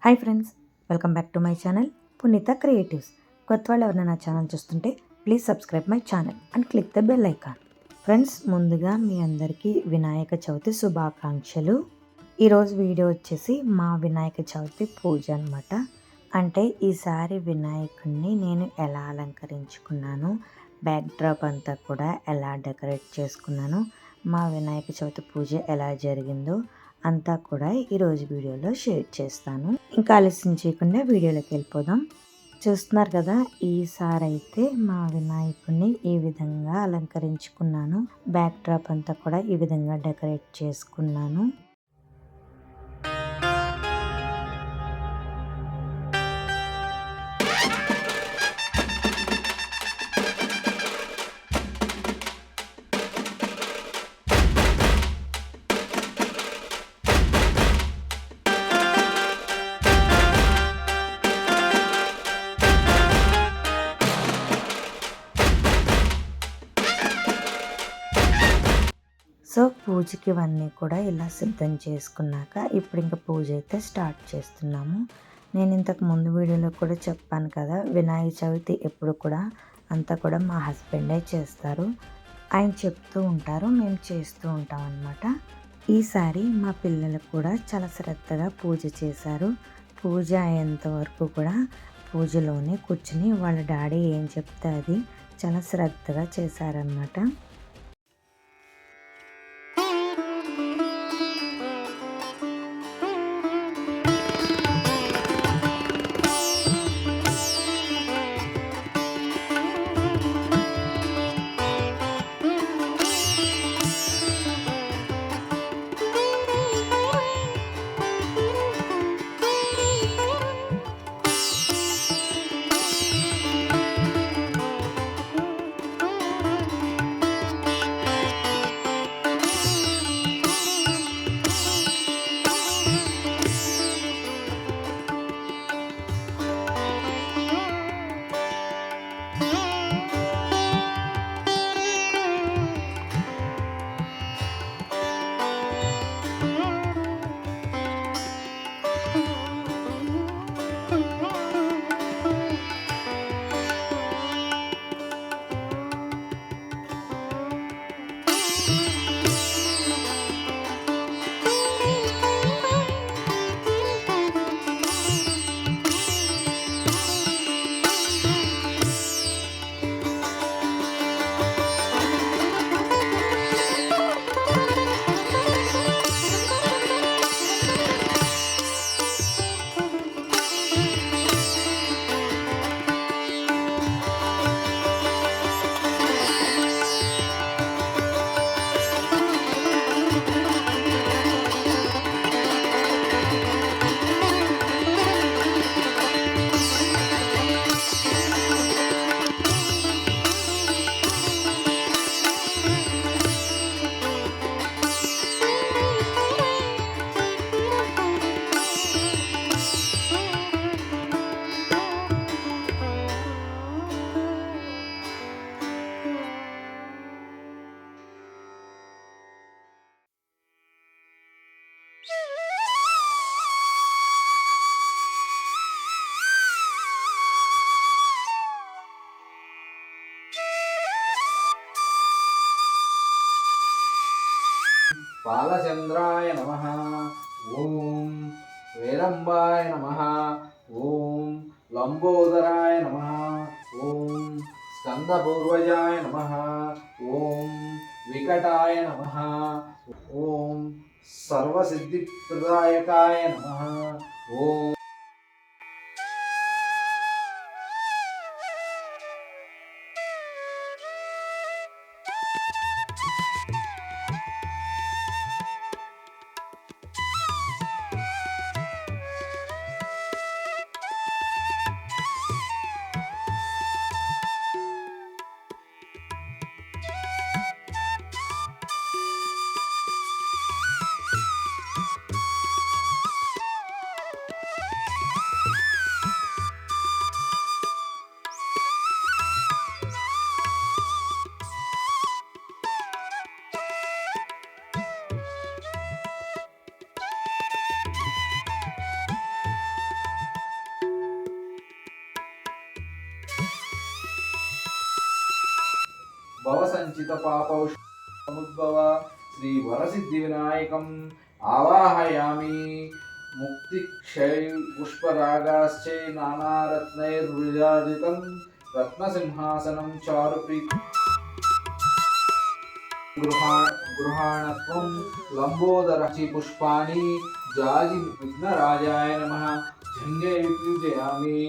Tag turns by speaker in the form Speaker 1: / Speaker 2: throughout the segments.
Speaker 1: Hi friends, welcome back to my channel పునీత creatives. కొత్త వాళ్ళు ఎవరైనా నా ఛానల్ చూస్తుంటే please subscribe my channel and click the bell icon. Friends, ముందుగా మీ అందరికీ వినాయక చవితి శుభాకాంక్షలు. ఈరోజు వీడియో వచ్చేసి మా వినాయక చవితి పూజ అనమాట. అంటే ఈసారి వినాయకుడిని నేను ఎలా అలంకరించుకున్నాను, బ్యాక్ డ్రాప్ అంతా కూడా ఎలా డెకరేట్ చేసుకున్నాను, మా వినాయక చవితి పూజ ఎలా జరిగిందో అంతా కూడా ఈరోజు వీడియోలో షేర్ చేస్తాను. ఇంకా ఆలస్యం చేయకుండా వీడియోలోకి వెళ్ళిపోదాం. చూస్తున్నారు కదా, ఈసారి అయితే మా వినాయకుడిని ఈ విధంగా అలంకరించుకున్నాను. బ్యాక్ డ్రాప్ అంతా కూడా ఈ విధంగా డెకరేట్ చేసుకున్నాను. సో పూజకి ఇవన్నీ కూడా ఇలా సిద్ధం చేసుకున్నాక ఇప్పుడు ఇంకా పూజ అయితే స్టార్ట్ చేస్తున్నాము. నేను ఇంతకు ముందు వీడియోలో కూడా చెప్పాను కదా, వినాయక చవితి ఎప్పుడు కూడా అంతా కూడా మా హస్బెండే చేస్తారు. ఆయన చెప్తూ ఉంటారు, మేము చేస్తూ ఉంటాం అన్నమాట. ఈసారి మా పిల్లలు కూడా చాలా శ్రద్ధగా పూజ చేశారు. పూజ అయ్యేంత వరకు కూడా పూజలోనే కూర్చుని వాళ్ళ డాడీ ఏం చెప్తే అది చాలా శ్రద్ధగా చేశారనమాట.
Speaker 2: బాలచంద్రాయ నమః. ఓం వేలంబాయ నమః. ఓం లంబోదరాయ నమః. ఓం స్కందపూర్వజాయ నమః. ఓం వికటాయ నమః. ఓం సర్వసిద్ధిప్రదాయకాయ నమః. ఓం భవసంచిత పాపౌషముద్భవ శ్రీ వరసిద్ధి వినాయకం ఆవాహయామి. ముక్తిక్షై పుష్పరాగాశ్చై నానారత్నైర్విరాజితం రత్నసింహాసనం చారుప్రీ గృహాణత్వం లంబోదరచి పుష్పాణి జాజి విఘ్నరాజాయ నమః జంగే పూజయామి.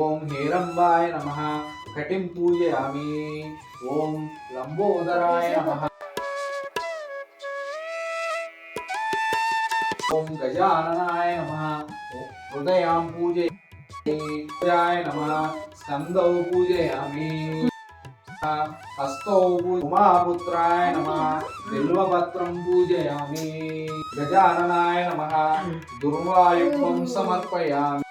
Speaker 2: ఓం హేరంబాయ నమః కటిం పూజయామి. ఓం లంబోదరాయ నమః. ఓం గజాననాయ నమః హృదయాం పూజయాయ నమః స్కందౌ పూజయామి. హస్తౌ ఉమాపుత్రాయ నమః బిల్వపత్రం పూజయామి. గజాననాయ నమః దుర్వాయుత్వం సమర్పయామి.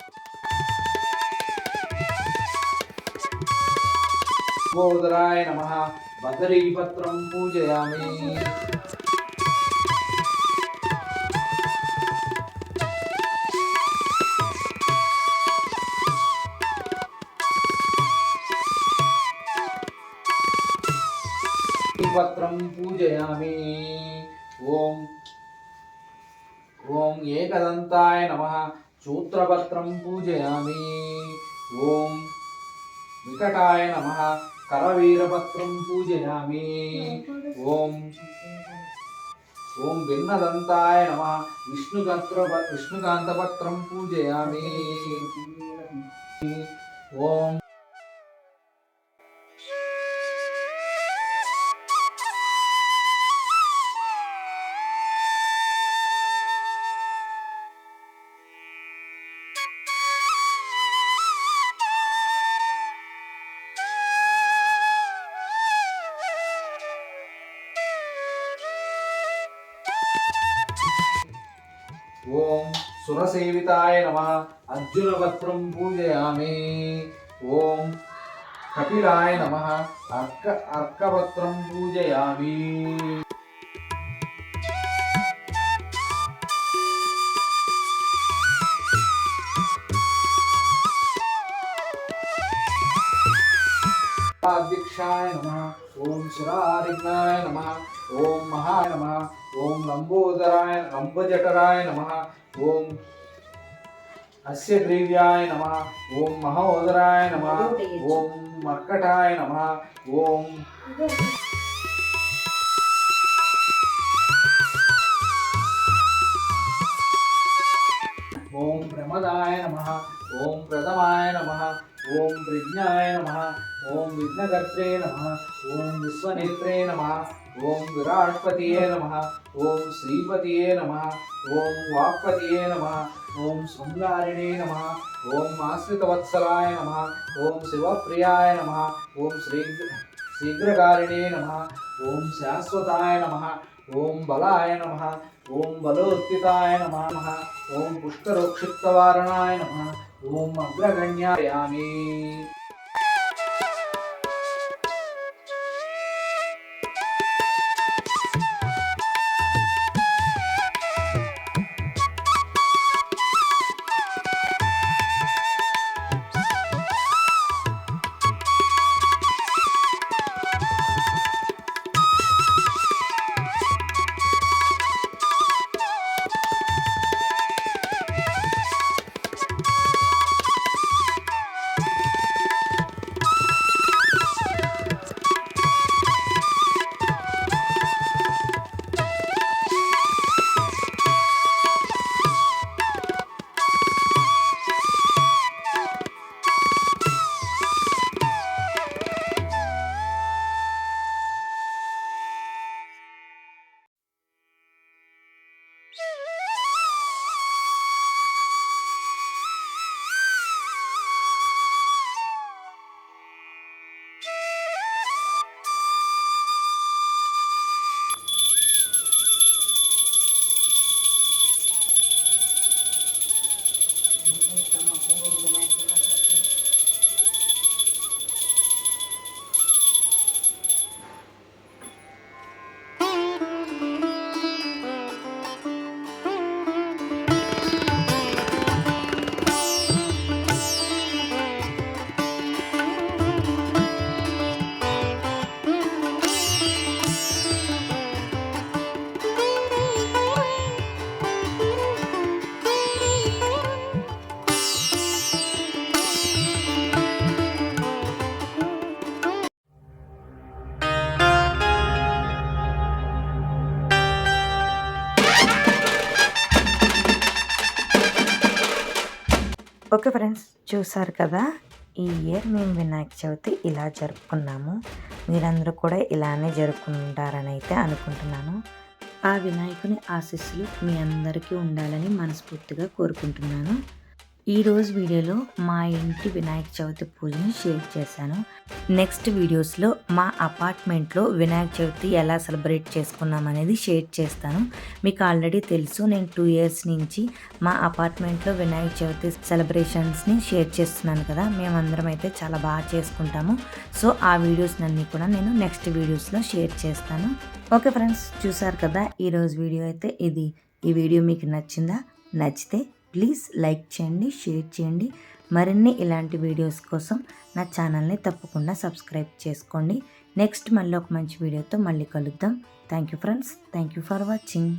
Speaker 2: లంబోదరాయ నమః బదరీపత్రం పూజయామి. పత్రం పూజయామి. ఓం ఓం ఏకదంతాయ నమః సూత్రపత్రం పూజయామి. ఓం వికటాయ నమః కరవీరపత్రం పూజయామి. ఓం ఓం భిన్నదంతాయ నమః విష్ణుకాంతపత్రం పూజయామి. ఓం ఓం సురసేవితాయ నమః అర్జునపత్రం పూజయామి. ఓం కపిలాయ నమః అర్కపత్రం పూజయామి. అధ్యక్షాయ నమః. ఓం శిరారిఘ్నాయ నమః. ఓం మహాయ నమః. ఓం లంబోజఠరాయ నమః. ఓం అస్య గ్రీవ్యాయ నమః. ఓం మహోదరాయ నమః. ఓం మర్కటాయ నమః. ఓం ఓం ప్రమదాయ నమః. ఓం ప్రథమాయ నమః. ఓం ప్రజ్ఞాయ నమః. ఓం విఘ్నకర్త్రే నమః. ఓం విశ్వనేత్రే నమః. ఓం విరాట్పతియే నమః. ఓం శ్రీపతియే నమః. ఓం వాక్పతియే నమః. ఓం శృంగారిణే నమః. ఓం ఆశ్రితవత్సలాయ నమః. ఓం శివప్రియాయ నమః. ఓం శీఘ్రకారిణే నమః. ఓం శాశ్వతాయ నమః. ఓం బలాయ నమః. ఓం బలోత్థితాయ నమః. ఓం పుష్కరోక్షిప్తవారణాయ నమః. ఓం అగ్రగణ్యాయామి.
Speaker 1: ఓకే ఫ్రెండ్స్, చూసారు కదా, ఈ ఇయర్ మేము వినాయక చవితి ఇలా జరుపుకున్నాము. మీరందరూ కూడా ఇలానే జరుపుకుంటారని అయితే అనుకుంటున్నాను. ఆ వినాయకుని ఆశీస్సులు మీ అందరికీ ఉండాలని మనస్ఫూర్తిగా కోరుకుంటున్నాను. ఈరోజు వీడియోలో మా ఇంటి వినాయక చవితి పూజని షేర్ చేశాను. నెక్స్ట్ వీడియోస్లో మా అపార్ట్మెంట్లో వినాయక చవితి ఎలా సెలబ్రేట్ చేసుకున్నాం అనేది షేర్ చేస్తాను. మీకు ఆల్రెడీ తెలుసు, నేను 2 years నుంచి మా అపార్ట్మెంట్లో వినాయక చవితి సెలబ్రేషన్స్ని షేర్ చేస్తున్నాను కదా. మేమందరం అయితే చాలా బాగా చేసుకుంటాము. సో ఆ వీడియోస్ అన్నీ కూడా నేను నెక్స్ట్ వీడియోస్లో షేర్ చేస్తాను. ఓకే ఫ్రెండ్స్, చూసారు కదా, ఈరోజు వీడియో అయితే ఇది. ఈ వీడియో మీకు నచ్చిందా? నచ్చితే ప్లీజ్ లైక్ చేయండి, షేర్ చేయండి. మరిన్ని ఇలాంటి వీడియోస్ కోసం నా ఛానల్ని తప్పకుండా సబ్స్క్రైబ్ చేసుకోండి. నెక్స్ట్ మళ్ళీ ఒక మంచి వీడియోతో మళ్ళీ కలుద్దాం. Thank you friends, thank you for watching.